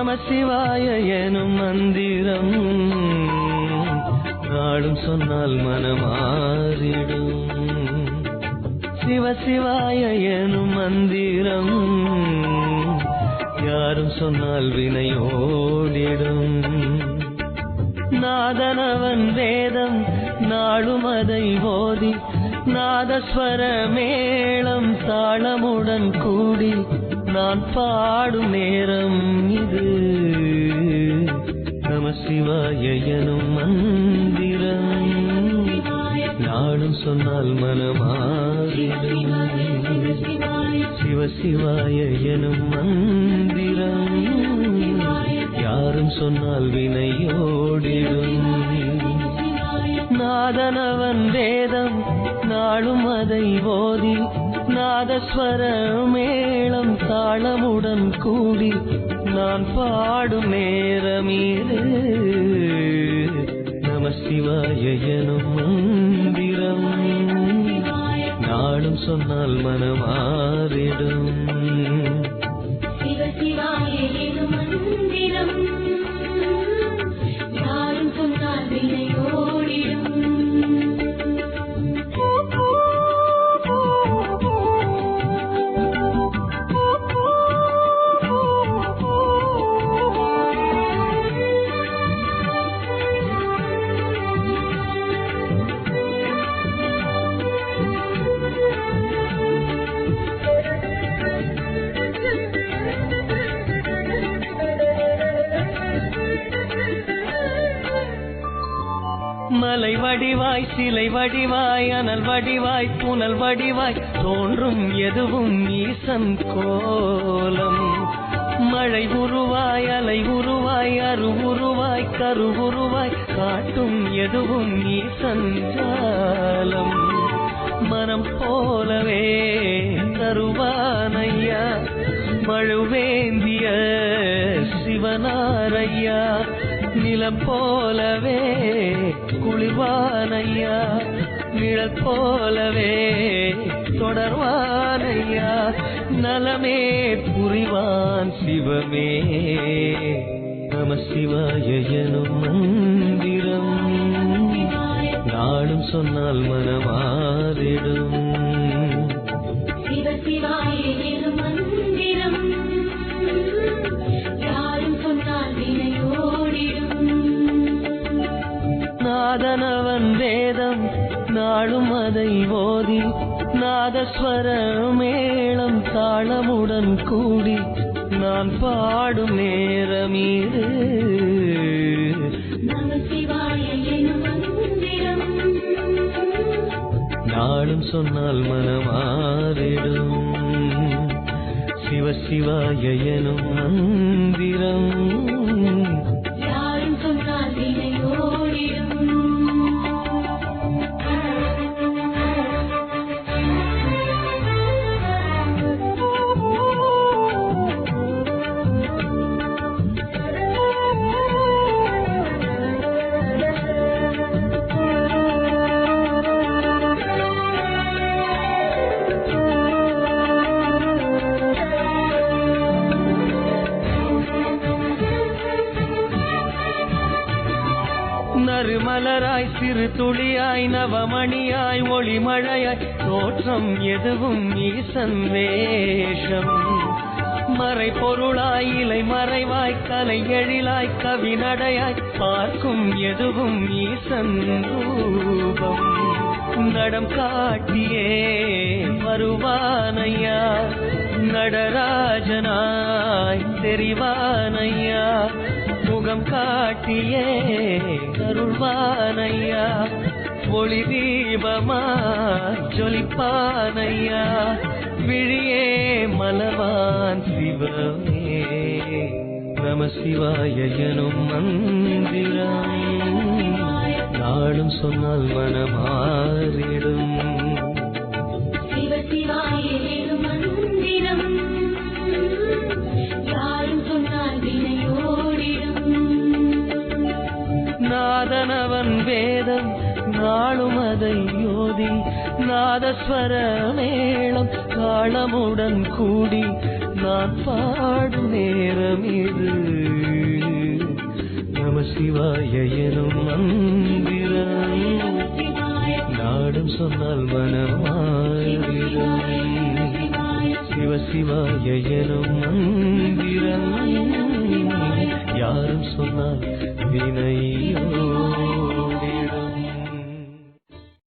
நமசிவாய எனும் மந்திரம் நாளும் சொன்னால் மனமாறிடும். சிவசிவாய எனும் மந்திரம் யாரும் சொன்னால் வினையோடிடும். நாதனவன் வேதம் நாளும் அதை ஓதி நாதஸ்வர மேளம் தாளமுடன் கூடி நான் பாடும் நேரம் இது. நமசிவாய எனும் மந்திரம் நாளும் சொன்னால் மனமாறிடும். சிவசிவாய எனும் மந்திரம் யாரும் சொன்னால் வினையோடிடும். நாதனவன் வேதம் நாளும் அதை ஓதி நாதஸ்வர மேளம் தாளமுடன் கூடி நான் பாடும் நேரமீது. நமசிவாய எனும் மந்திரம் நாளும் சொன்னால் மனமாறிடும். சிவசிவாய எனும் மந்திரம் யாரும் சொன்னால் வினையோடிடும். மலை வடிவாய் சிலை வடிவாய் அனல் வடிவாய் புனல் வடிவாய் தோன்றும் எதுவும் ஈசன் கோலம். மழை உருவாய் அலை உருவாய் அரு உருவாய் கரு உருவாய் காட்டும் எதுவும் ஈசன் ஜாலம். மனம் போலவே தருவானையா மழுவேந்திய சிவனாரையா. நிலம் போலவே குளிர்வானையா நிழல் போலவே தொடர்வானையா. நலமே புரிவான் சிவமே. நமசிவாய எனும் மந்திரம் நாளும் சொன்னால் மனமாறிடும். சிவசிவாய எனும் மந்திரம் யாரும் சொன்னால் வினையோடிடும். நாதனவன் வேதம் நாளும் அதை ஓதி நாதஸ்வர மேளம் தாளமுடன் கூடி நான் பாடும் நேரமீது. நமசிவாய எனும் மந்திரம் நாளும் சொன்னால் மனமாறிடும். சிவசிவாய எனும் மந்திரம் யாரும் சொன்னால் வினையோடிடும். நறுமலராய் சிறு துளியாய் நவமணியாய் ஒளிமழையாய் தோற்றம் எதுவும் ஈசன் வேஷம். மறை பொருளாய் இலை மறைவாய் கலை எழிலாய் கவி நடையாய் பார்க்கும் எதுவும் ஈசன் ரூபம். நடம் காட்டியே வருவானையா நடராஜனாய் தெரிவானையா. முகம் காட்டியே அருள்வானையா ஒளி தீபமா ஜொலிப்பானையா. விழியே மலவான் சிவமே. நமசிவாய எனும் மந்திரம் நாளும் சொன்னால் மனமாறிடும். சிவசிவாய எனும் மந்திரம் யாரும் சொன்னால் வினையோடிடும். நாதனவன் வேதம் நாளும் அதை யோதி நாதஸ்வர மேளம் தாளமுடன் கூடி நான் பாடும் நேரம் இது நம சிவாய எனும் மந்திரம் நாடும் சொன்னால் மனமாறிடும் சிவ சிவாய எனும் மந்திரம் யாரும் சொன்னால் வினையோ